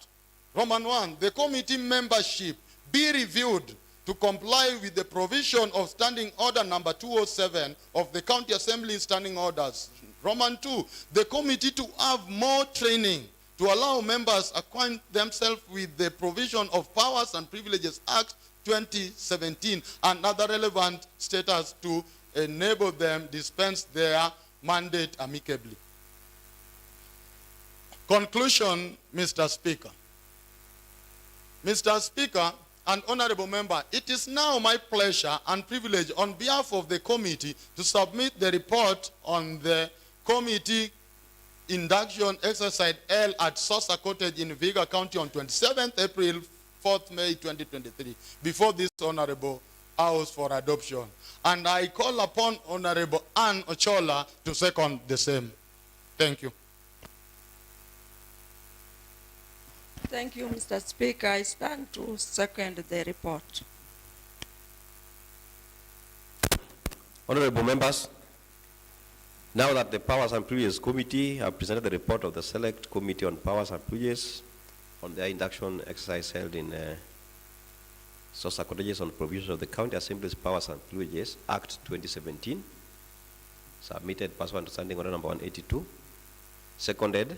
Speaker 4: Roman 1, the committee membership be reviewed to comply with the provision of Standing Order number 207 of the County Assembly Standing Orders. Roman 2, the committee to have more training to allow members acquaint themselves with the provision of Powers and Privileges Act 2017 and other relevant status to enable them dispense their mandate amicably. Conclusion, Mr. Speaker. Mr. Speaker and honorable member, it is now my pleasure and privilege on behalf of the committee to submit the report on the committee induction exercise held at Sosa Cottage in Vihiga County on 27th April, 4th May 2023, before this honorable House for adoption. And I call upon Honorable Ann Ochola to second the same. Thank you.
Speaker 6: Thank you, Mr. Speaker. I stand to second the report.
Speaker 1: Honorable members, now that the Powers and Privileges Committee have presented the report of the Select Committee on Powers and Privileges on their induction exercise held in Sosa Cottages on provisions of the County Assembly's Powers and Privileges Act 2017, submitted pursuant to Standing Order number 182, seconded,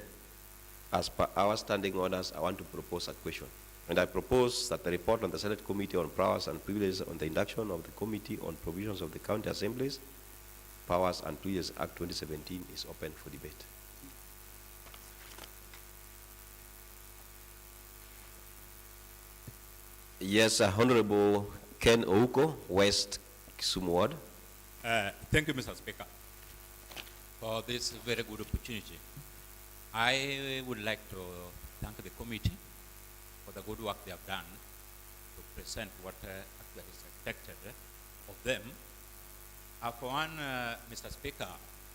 Speaker 1: as per our standing orders, I want to propose a question. And I propose that the report on the Select Committee on Powers and Privileges on the induction of the Committee on Provisions of the County Assembly's Powers and Privileges Act 2017 is open for debate. Yes, Honorable Ken Ouko, West Kisumu Ward.
Speaker 7: Thank you, Mr. Speaker, for this very good opportunity. I would like to thank the committee for the good work they have done to present what actually is expected of them. For one, Mr. Speaker,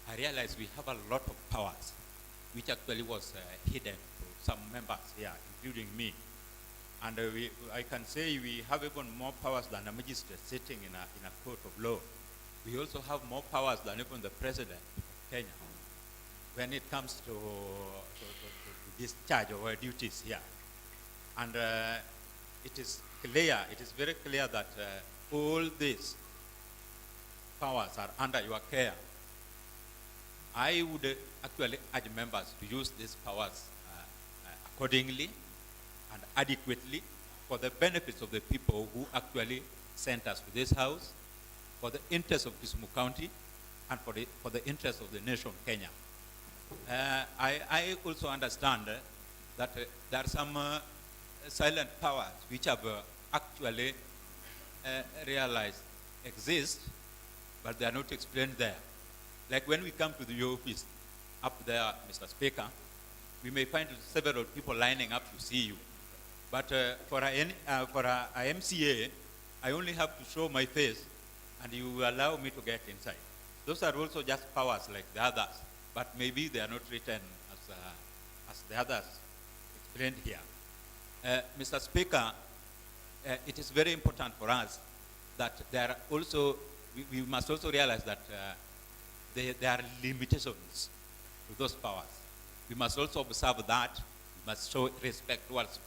Speaker 7: I realize we have a lot of powers, which actually was hidden to some members here, including me. And I can say we have even more powers than a magistrate sitting in a court of law. We also have more powers than even the president of Kenya when it comes to discharge of our duties here. And it is very clear that all these powers are under your care. I would actually urge members to use these powers accordingly and adequately for the benefits of the people who actually sent us to this house, for the interest of Kisumu County, and for the interest of the nation, Kenya. I also understand that there are some silent powers which have actually realized exist, but they are not explained there. Like when we come to the office up there, Mr. Speaker, we may find several people lining up to see you. But for a MCA, I only have to show my face, and you allow me to get inside. Those are also just powers like the others, but maybe they are not written as the others explained here. Mr. Speaker, it is very important for us that there are also, we must also realize that there are limitations to those powers. We must also observe that. We must show respect towards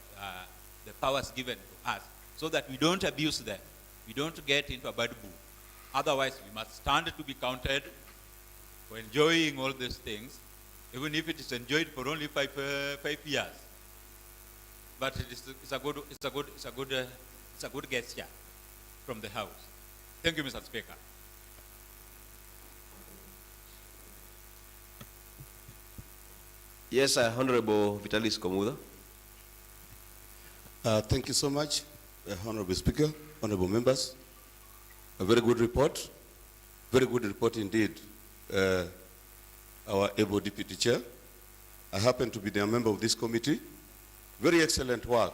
Speaker 7: the powers given to us so that we don't abuse them. We don't get into a bad book. Otherwise, we must stand to be counted for enjoying all these things, even if it is enjoyed for only five years. but it's a good gesture from the House. Thank you, Mr. Speaker.
Speaker 1: Yes, Honorable Vitalis Komuda.
Speaker 8: Thank you so much, Honorable Speaker, honorable members. A very good report indeed. Our able Deputy Chair. I happen to be the member of this committee. Very excellent work.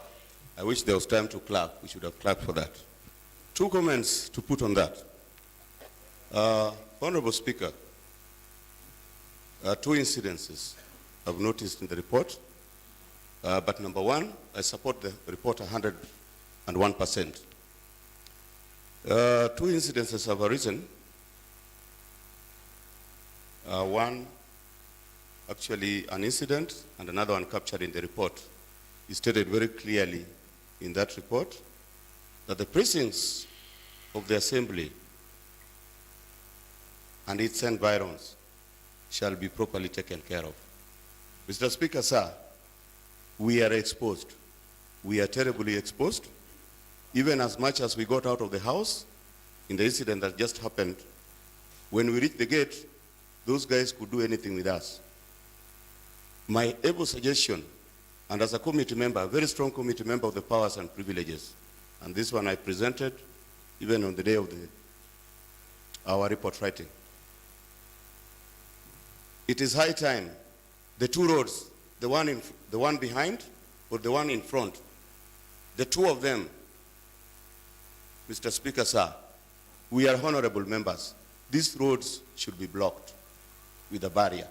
Speaker 8: I wish there was time to clap. We should have clapped for that. 2 comments to put on that. Honorable Speaker, 2 incidences I've noticed in the report. But number 1, I support the report 101%. 2 incidences have arisen. One, actually an incident, and another one captured in the report. It stated very clearly in that report that the precincts of the Assembly and its environs shall be properly taken care of. Mr. Speaker, sir, we are exposed. We are terribly exposed. Even as much as we got out of the house in the incident that just happened, when we reached the gate, those guys could do anything with us. My able suggestion, and as a committee member, a very strong committee member of the powers and privileges, and this one I presented even on the day of our report writing. It is high time the 2 roads, the one behind or the one in front, the 2 of them, Mr. Speaker, sir, we are honorable members. These roads should be blocked with a barrier.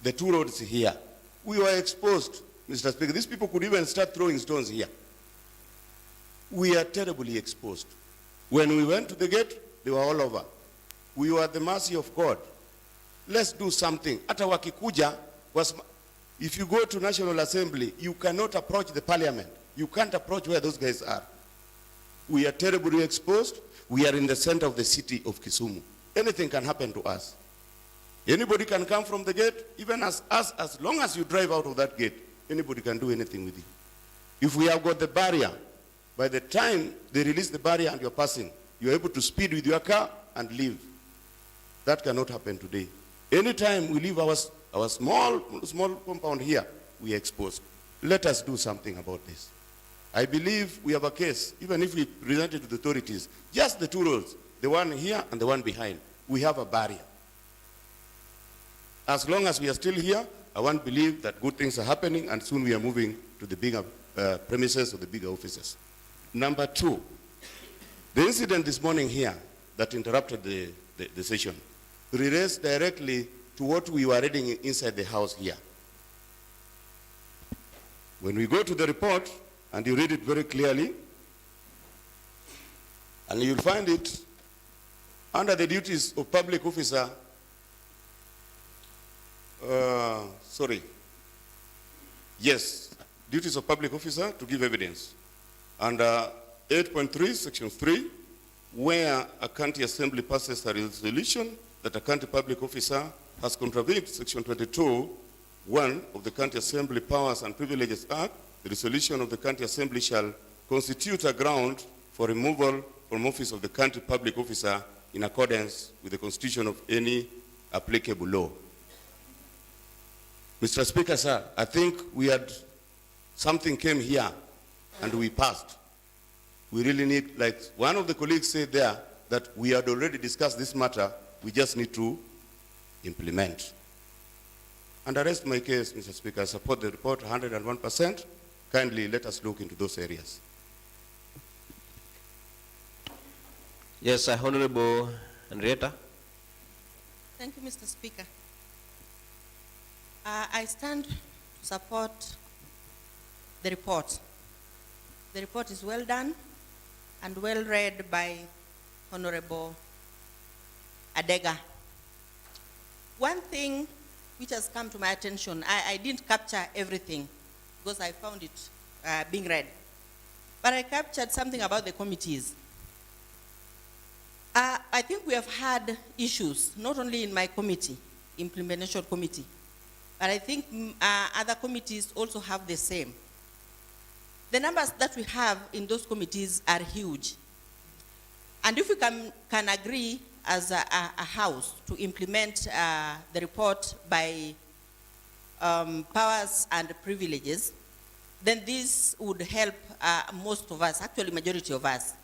Speaker 8: The 2 roads here, we were exposed, Mr. Speaker. These people could even start throwing stones here. We are terribly exposed. When we went to the gate, they were all over. We were at the mercy of God. Let's do something. Hata wakikuja, if you go to National Assembly, you cannot approach the parliament. You can't approach where those guys are. We are terribly exposed. We are in the center of the city of Kisumu. Anything can happen to us. Anybody can come from the gate, even as long as you drive out of that gate, anybody can do anything with you. If we have got the barrier, by the time they release the barrier and you're passing, you're able to speed with your car and leave. That cannot happen today. Anytime we leave our small compound here, we are exposed. Let us do something about this. I believe we have a case, even if we present it to the authorities, just the 2 roads, the one here and the one behind, we have a barrier. As long as we are still here, I want to believe that good things are happening and soon we are moving to the bigger premises or the bigger offices. Number 2, the incident this morning here that interrupted the session relates directly to what we were reading inside the house here. When we go to the report, and you read it very clearly, and you'll find it under the duties of public officer, duties of public officer to give evidence. Under 8.3, section 3, where a county assembly passes a resolution that a county public officer has contravened section 22(1) of the County Assembly Powers and Privileges Act, the resolution of the county assembly shall constitute a ground for removal from office of the county public officer in accordance with the constitution of any applicable law. Mr. Speaker, sir, I think something came here and we passed. We really need, like one of the colleagues said there, that we had already discussed this matter, we just need to implement. And I rest my case, Mr. Speaker. I support the report 101%. Kindly let us look into those areas.
Speaker 1: Yes, Honorable Henrietta.
Speaker 2: Thank you, Mr. Speaker. I stand to support the report. The report is well done and well read by Honorable Adega. One thing which has come to my attention, I didn't capture everything because I found it being read, but I captured something about the committees. I think we have had issues, not only in my committee, implementation committee, But I think other committees also have the same. The numbers that we have in those committees are huge. And if we can agree as a house to implement the report by powers and privileges, then this would help most of us, actually majority of us.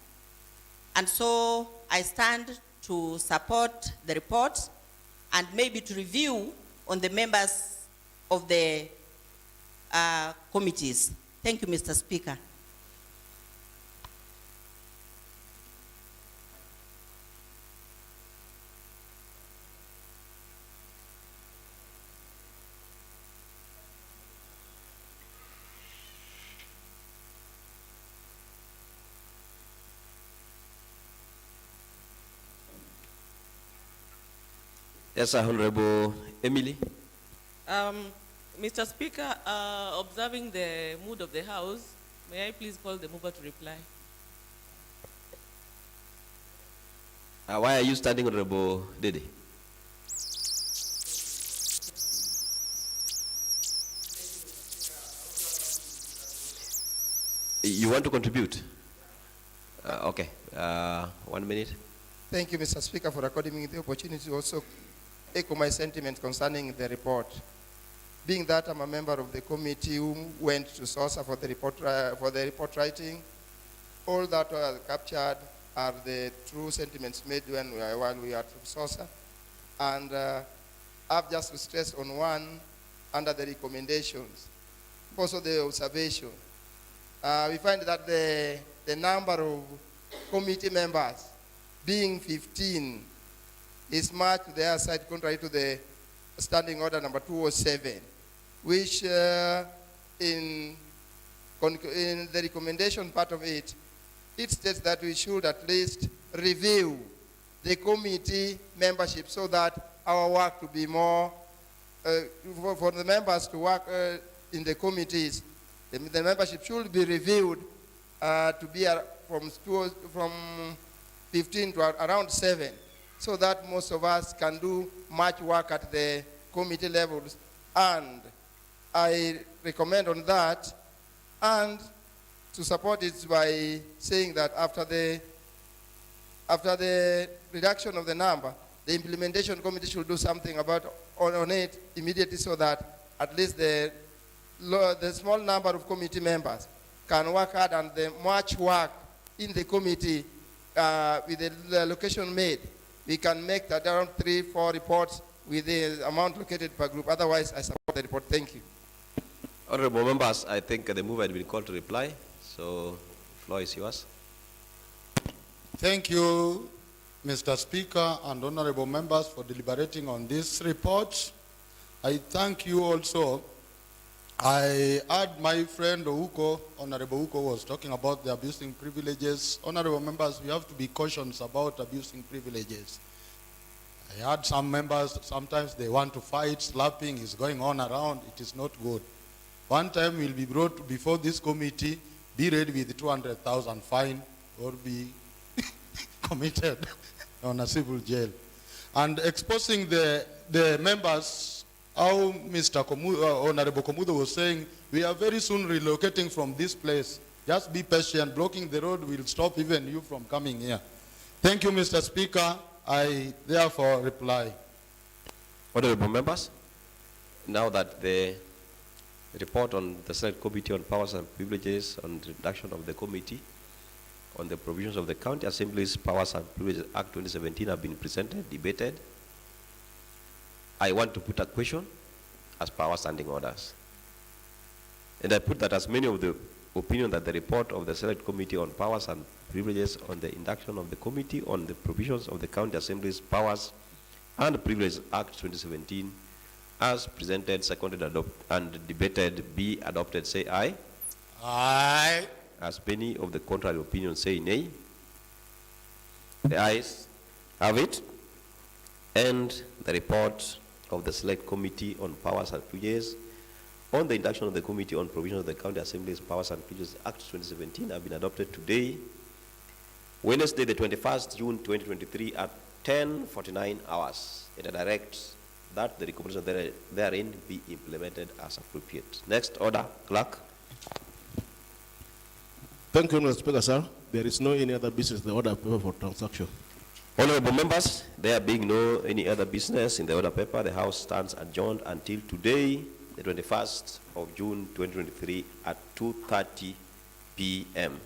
Speaker 2: And so I stand to support the report and maybe to review on the members of the committees. Thank you, Mr. Speaker.
Speaker 1: Yes, Honorable Emily.
Speaker 9: Mr. Speaker, observing the mood of the House, may I please call the mover to reply?
Speaker 1: Why are you standing, Honorable Dede? You want to contribute? Okay, 1 minute.
Speaker 10: Thank you, Mr. Speaker, for according me the opportunity to also echo my sentiments concerning the report. Being that I'm a member of the committee who went to SOSA for the report writing, all that are captured are the true sentiments made while we are at SOSA. And I've just stressed on one under the recommendations, also the observation. We find that the number of committee members being 15 is much to the other side, contrary to the standing order number 207, which in the recommendation part of it, it states that we should at least review the committee membership so that our work to be more, for the members to work in the committees, the membership should be reviewed to be from 15 to around 7, so that most of us can do much work at the committee levels. And I recommend on that, and to support it by saying that after the reduction of the number, the implementation committee should do something on it immediately, so that at least the small number of committee members can work hard, and the much work in the committee with the allocation made, we can make that around 3-4 reports with the amount located per group. Otherwise, I support the report. Thank you.
Speaker 1: Honorable members, I think the mover had been called to reply, so the floor is yours.
Speaker 4: Thank you, Mr. Speaker and honorable members, for deliberating on this report. I thank you also. I heard my friend Ouko, Honorable Ouko, was talking about the abusing privileges. Honorable members, we have to be cautious about abusing privileges. I heard some members, sometimes they want to fight, slapping is going on around. It is not good. One time will be brought before this committee, be ready with 200,000 fine, or be committed on a civil jail. And exposing the members, how Mr. Honorable Komudo was saying, we are very soon relocating from this place. Just be patient. Blocking the road will stop even you from coming here. Thank you, Mr. Speaker. I therefore reply.
Speaker 1: Honorable members, now that the report on the Select Committee on Powers and Privileges on the reduction of the committee on the provisions of the County Assembly's Powers and Privileges Act 2017 have been presented, debated, I want to put a question as per our standing orders. And I put that as many of the opinion that the report of the Select Committee on Powers and Privileges on the induction of the Committee on the provisions of the County Assembly's Powers and Privileges Act 2017 as presented, seconded, and debated be adopted, say aye.
Speaker 4: Aye.
Speaker 1: As many of the contrary opinions say nay. The ayes have it. And the report of the Select Committee on Powers and Privileges on the induction of the Committee on Provisions of the County Assembly's Powers and Privileges Act 2017 have been adopted today, Wednesday, the 21st June 2023 at 10:49 hours. In a direct that the recommendation therein be implemented as appropriate. Next order, clerk.
Speaker 3: Thank you, Mr. Speaker, sir. There is no any other business in the order paper for transaction.
Speaker 1: Honorable members, there being no any other business in the order paper, the House stands adjourned until today, the 21st of June 2023 at 2:30 p.m.